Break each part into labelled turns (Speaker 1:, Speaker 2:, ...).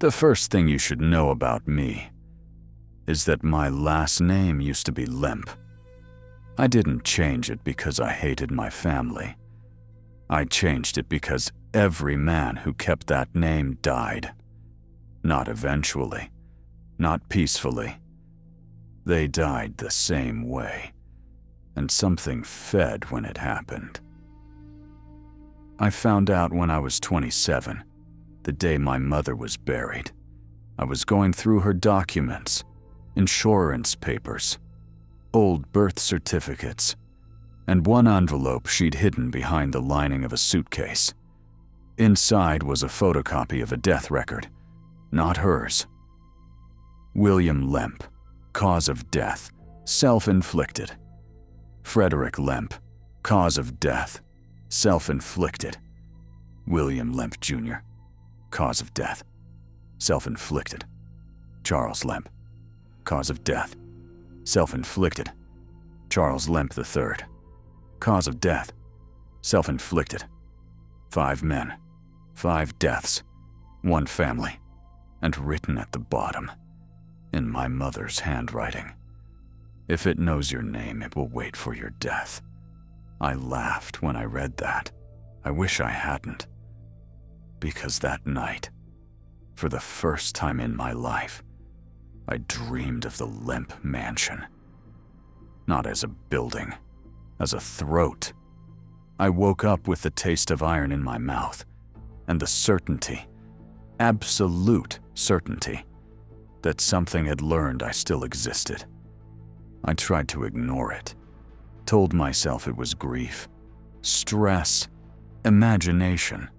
Speaker 1: The first thing you should know about me is that my last name used to be Lemp. I didn't change it because I hated my family. I changed it because every man who kept that name died. Not eventually, not peacefully. They died the same way, and something fed when it happened. I found out when I was 27, the day my mother was buried. I was going through her documents, insurance papers, old birth certificates, and one envelope she'd hidden behind the lining of a suitcase. Inside was a photocopy of a death record, not hers. William Lemp, cause of death, self-inflicted. Frederick Lemp, cause of death, self-inflicted. William Lemp Jr., cause of death, self-inflicted. Charles Lemp, cause of death, self-inflicted. Charles Lemp III, cause of death, self-inflicted. 5 men, 5 deaths, 1 family, and written at the bottom, in my mother's handwriting. If it knows your name, it will wait for your death. I laughed when I read that. I wish I hadn't. Because that night, for the first time in my life, I dreamed of the Lemp mansion. Not as a building, as a throat. I woke up with the taste of iron in my mouth, and the certainty, absolute certainty, that something had learned I still existed. I tried to ignore it, told myself it was grief, stress, imagination.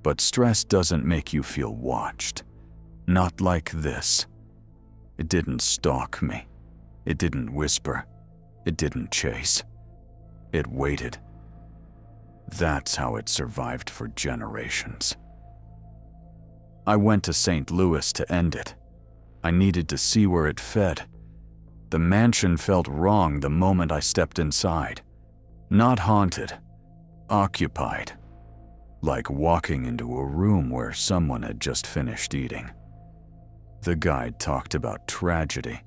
Speaker 1: But stress doesn't make you feel watched. Not like this. It didn't stalk me. It didn't whisper. It didn't chase. It waited. That's how it survived for generations. I went to St. Louis to end it. I needed to see where it fed. The mansion felt wrong the moment I stepped inside. Not haunted, occupied. Like walking into a room where someone had just finished eating. The guide talked about tragedy,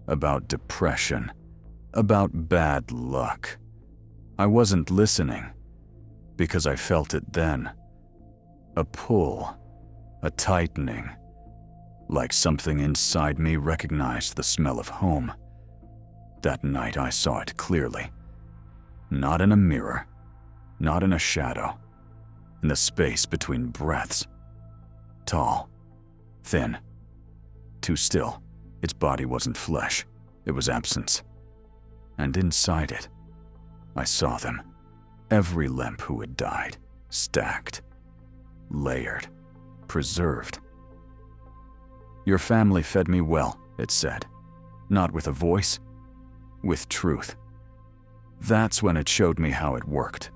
Speaker 1: about depression, about bad luck. I wasn't listening, because I felt it then. A pull, a tightening, like something inside me recognized the smell of home. That night I saw it clearly. Not in a mirror, not in a shadow. In the space between breaths. Tall, thin, too still. Its body wasn't flesh, it was absence. And inside it, I saw them. Every Lemp who had died, stacked, layered, preserved. Your family fed me well, it said. Not with a voice, with truth. That's when it showed me how it worked.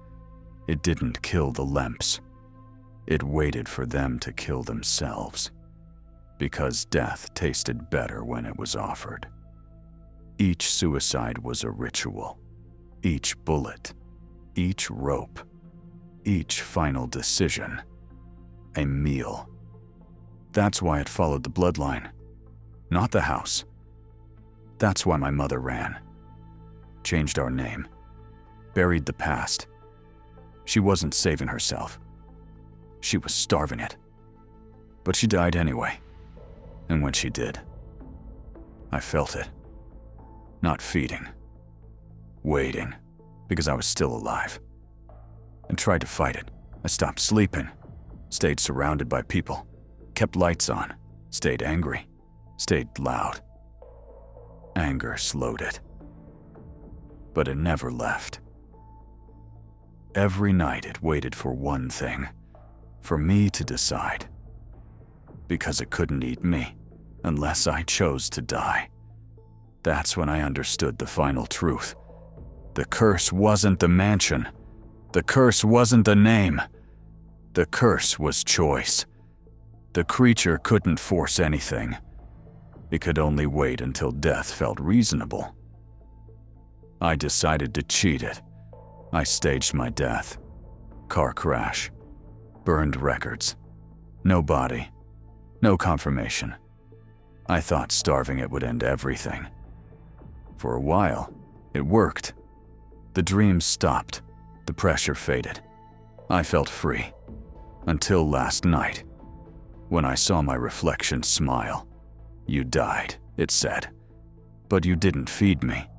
Speaker 1: It didn't kill the Lemps. It waited for them to kill themselves. Because death tasted better when it was offered. Each suicide was a ritual. Each bullet, each rope, each final decision, a meal. That's why it followed the bloodline, not the house. That's why my mother ran. Changed our name. Buried the past. She wasn't saving herself. She was starving it. But she died anyway. And when she did, I felt it. Not feeding. Waiting, because I was still alive. And tried to fight it. I stopped sleeping. Stayed surrounded by people. Kept lights on. Stayed angry. Stayed loud. Anger slowed it. But it never left. Every night it waited for one thing. For me to decide. Because it couldn't eat me, unless I chose to die. That's when I understood the final truth. The curse wasn't the mansion. The curse wasn't the name. The curse was choice. The creature couldn't force anything. It could only wait until death felt reasonable. I decided to cheat it. I staged my death. Car crash. Burned records. No body. No confirmation. I thought starving it would end everything. For a while, it worked. The dreams stopped. The pressure faded. I felt free. Until last night, when I saw my reflection smile. "You died," it said, "but you didn't feed me."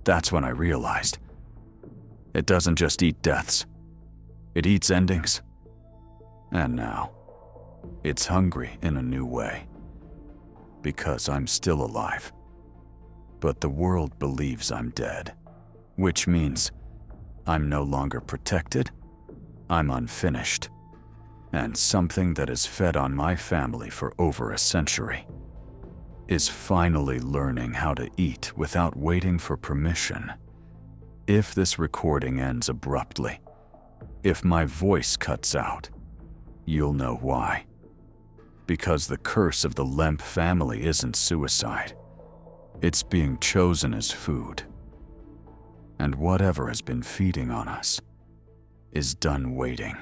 Speaker 1: That's when I realized it doesn't just eat deaths. It eats endings. And now, it's hungry in a new way. Because I'm still alive. But the world believes I'm dead. Which means I'm no longer protected. I'm unfinished. And something that has fed on my family for over a century is finally learning how to eat without waiting for permission. If this recording ends abruptly, if my voice cuts out, you'll know why. Because the curse of the Lemp family isn't suicide. It's being chosen as food. And whatever has been feeding on us is done waiting.